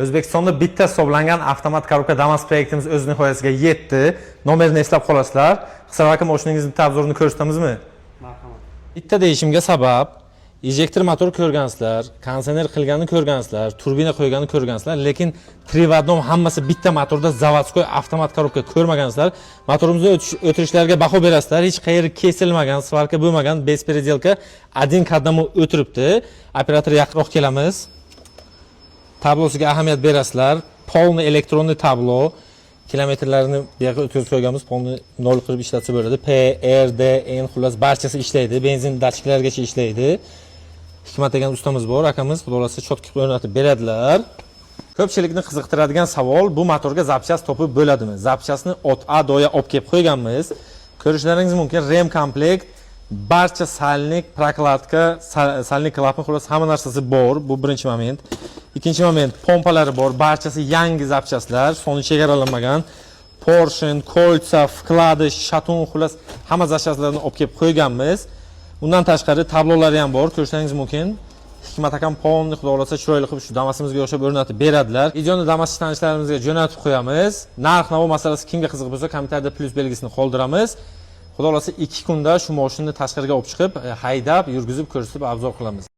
O'zbekistonda bitta hisoblangan avtomat korobka Damas proyektimiz o'z nihoyasiga yetdi. Nomerini eslab qolasizlar. Hisob aka mashinangizning obzorini ko'rsatamizmi? Marhamat. Bitta deyishimga sabab, injektor motor ko'rgansizlar, kondisioner qilganini ko'rgansizlar, turbina qo'yganini ko'rgansizlar, lekin Trivodnom hammasi bitta motorda zavodskoy avtomat korobka ko'rmagansizlar. Motorimizning o'tirishlarga baho berasizlar. Hech qayeri kesilmagan, svarka bo'lmagan, besperedelka один к одному o'tiribdi. Operator yaqinroq kelamiz. Tablosiga ahamiyat berasizlar. Polni elektronli tablo. Kilometrlarini bu yerga o'tkazib qo'yganmiz. Polni 0 qilib ishlatsa bo'ladi. P, R, D, N xullas barchasi ishlaydi. Benzin datchiklarigacha ishlaydi. Hikmat degan ustamiz bor, akamiz xudo xolasa cho'tki o'rnatib beradilar. Ko'pchilikni qiziqtiradigan savol, bu motorga zapchast topib bo'ladimi? Zapchastni OTA doya olib kelib qo'yganmiz. Ko'rishlaringiz mumkin, rem komplekt, barcha salnik, prokladka, salnik klapan xullas hamma narsasi bor. Bu birinchi moment. Ikkinchi moment, pompalari bor, barchasi yangi zapchastlar, soni chegaralanmagan. Porsche, kolsa, vkladish, shaton xullas hamma zapchastlarni olib kelib qo'yganmiz. Undan tashqari tablolari ham bor, ko'rishlaringiz mumkin. Hikmat akam polni xudo xolasa chiroyli qilib shu Damasimizga o'xshab o'rnatib beradilar. Videoni Damas tanishlarimizga jo'natib qo'yamiz. Narx-navo masalasi kimga qiziq bo'lsa, kommentariyada plus belgisini qoldiramiz. Xudo xolasa 2 kunda shu mashinani tashqariga olib chiqib, haydab, yurgizib, ko'rsatib, obzor qilamiz.